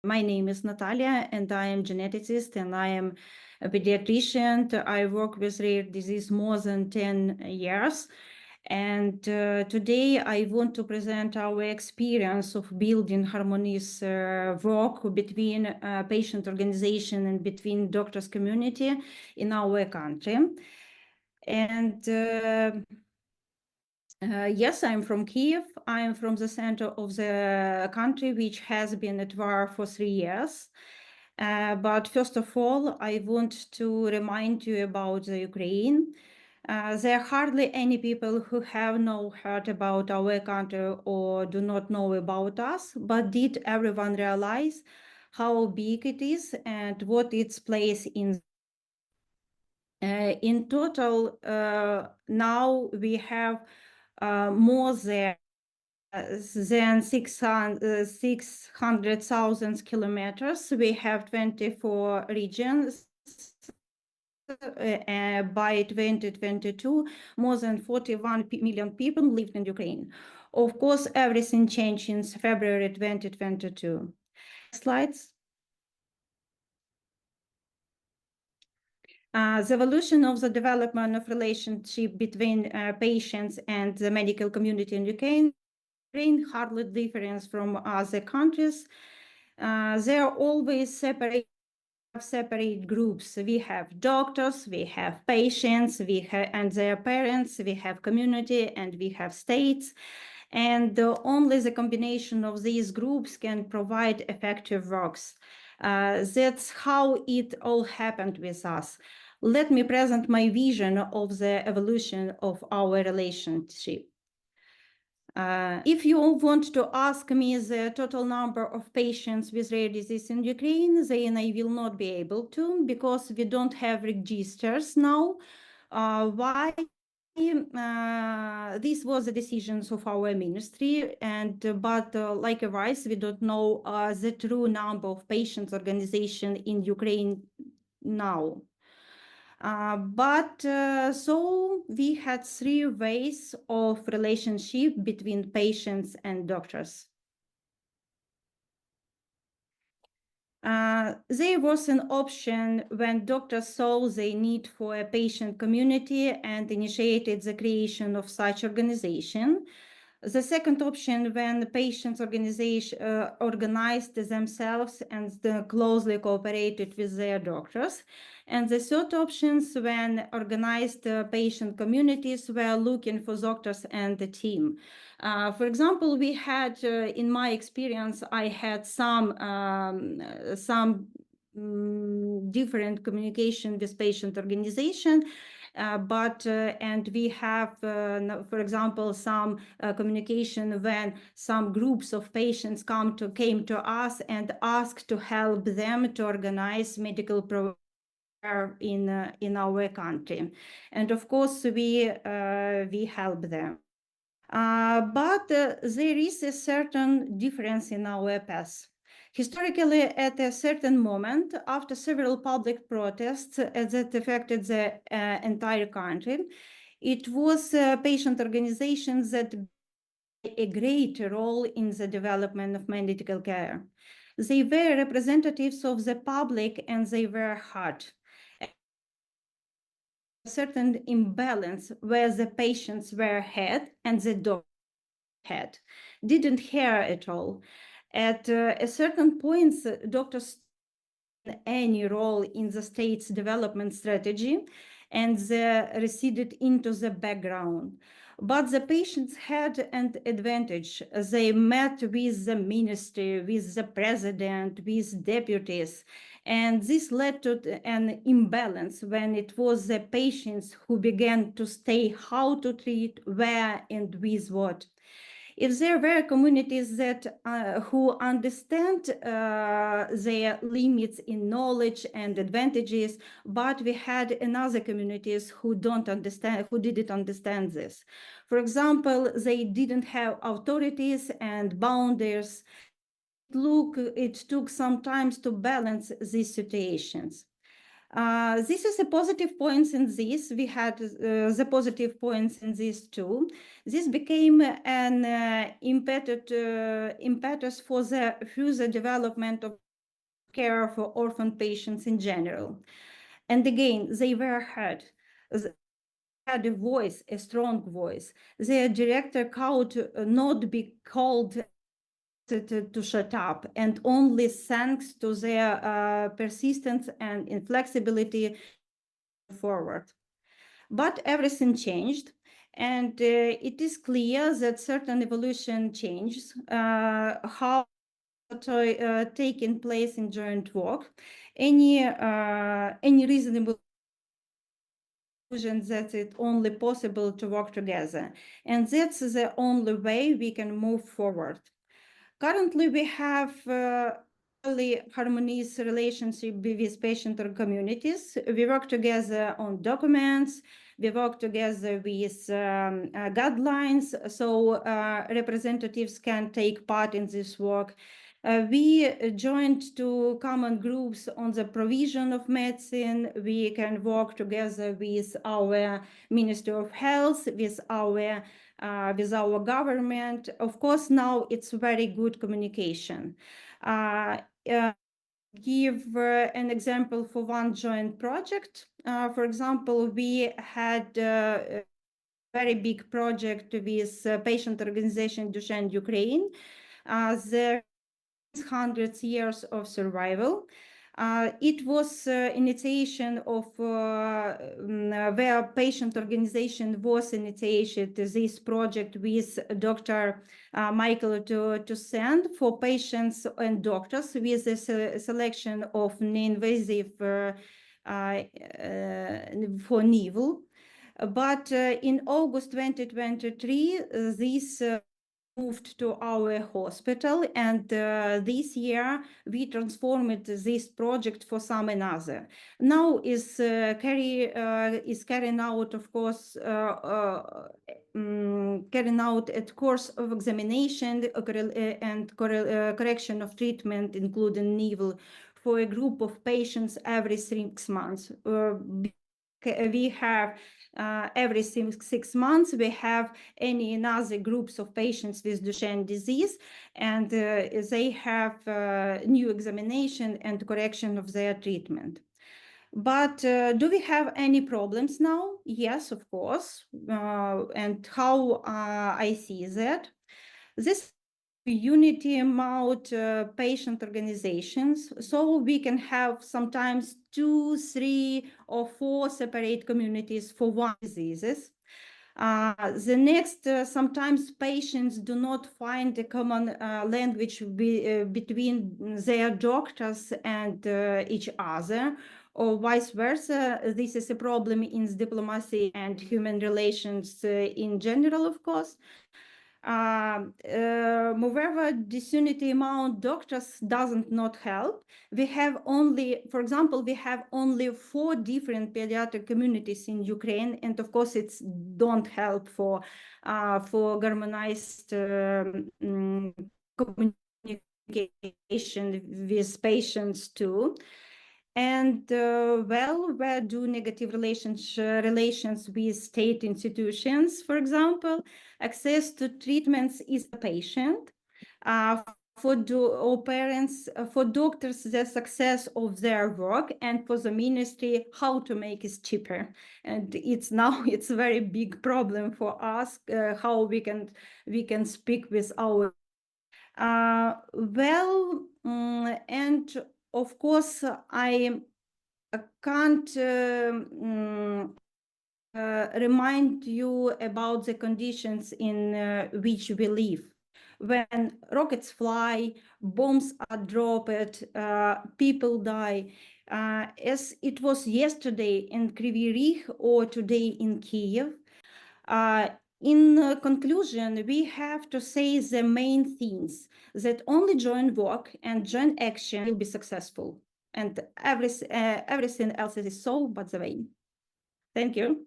My name is Natalia, and I am geneticist, and I am a pediatrician. I work with rare disease more than 10 years. And today I want to present our experience of building harmonious work between patient organization and between doctors community in our country. And yes, I'm from Kiev. I'm from the center of the country, which has been at war for 3 years. But first of all, I want to remind you about the Ukraine. There are hardly any people who have not heard about our country or do not know about us, but did everyone realize how big it is and what its place in total, now we have more than 600,000 kilometers. We have 24 regions. By 2022, more than 41 million people lived in Ukraine. Of course, everything changed in February 2022. Slides. The evolution of the development of relationship between patients and the medical community in Ukraine hardly differs from other countries. They are always separate groups. We have doctors, we have patients, we have and their parents, we have community, and we have states. And only the combination of these groups can provide effective works. That's how it all happened with us. Let me present my vision of the evolution of our relationship. If you want to ask me the total number of patients with rare disease in Ukraine, then I will not be able to, because we don't have registers now. Why? This was the decisions of our ministry, but likewise, we don't know the true number of patients organization in Ukraine now. So we had 3 ways of relationship between patients and doctors. There was an option when doctors saw the need for a patient community and initiated the creation of such organization. The second option, when the patients organized themselves and closely cooperated with their doctors. And the third option, when organized patient communities were looking for doctors and the team. For example, we had, in my experience, I had some different communication with patient organization. And we have, for example, some communication when some groups of patients came to us and asked to help them to organize medical program in our country, and of course we help them. But there is a certain difference in our path. Historically, at a certain moment, after several public protests that affected the entire country, it was patient organizations that played a great role in the development of medical care. They were representatives of the public, and they were hard. A certain imbalance where the patients were head and the doctor head didn't hear at all. At a certain point, doctors played any role in the state's development strategy, and they receded into the background. But the patients had an advantage. They met with the ministry, with the president, with deputies, and this led to an imbalance when it was the patients who began to say how to treat, where, and with what. If there were communities that who understand their limits in knowledge and advantages, but we had another communities who didn't understand this. For example, they didn't have authorities and boundaries. It took some time to balance these situations. This is a positive points in this. We had the positive points in this too. This became an impetus for the further development of care for orphan patients in general. And again, they were heard. They had a voice, a strong voice. Their director could not be called to shut up, and only thanks to their persistence and inflexibility forward. But everything changed, and it is clear that certain evolution changes how taking place in joint work. Any reasonable conclusion that it's only possible to work together, and that's the only way we can move forward. Currently, we have really harmonious relationship with patient or communities. We work together on documents. We work together with guidelines, so representatives can take part in this work. We joined to common groups on the provision of medicine. We can work together with our Ministry of Health, with our government. Of course, now it's very good communication. Give an example for one joint project. For example, we had a very big project with patient organization Duchenne Ukraine. The 100 years of survival. It was initiation of where patient organization was initiated this project with Dr. Michael to send for patients and doctors with a selection of non-invasive for NIVL. But in August 2023, this moved to our hospital, and this year we transformed this project for some another. Now is carrying out, of course, carrying out a course of examination and correction of treatment, including NIVL, for a group of patients every 6 months. We have every 6 months, we have another groups of patients with Duchenne disease, and they have new examination and correction of their treatment. But do we have any problems now? Yes, of course. And how I see that? This unity among patient organizations, so we can have sometimes 2, 3, or 4 separate communities for one diseases. The next, sometimes patients do not find a common language between their doctors and each other, or vice versa. This is a problem in diplomacy and human relations in general, of course. Moreover, disunity among doctors doesn't not help. We have only, for example, we have only 4 different pediatric communities in Ukraine, and of course, it's don't help for harmonized communication with patients too. And well, where do negative relations with state institutions, for example, access to treatments is a patient, for parents, for doctors, the success of their work, and for the ministry, how to make it cheaper. And it's a very big problem for us, how we can speak with our and of course, I can't remind you about the conditions in which we live. When rockets fly, bombs are dropped, people die, as it was yesterday in Kryvyi Rih or today in Kiev. In conclusion, we have to say the main things, that only joint work and joint action will be successful, and everything else is so but the way. Thank you.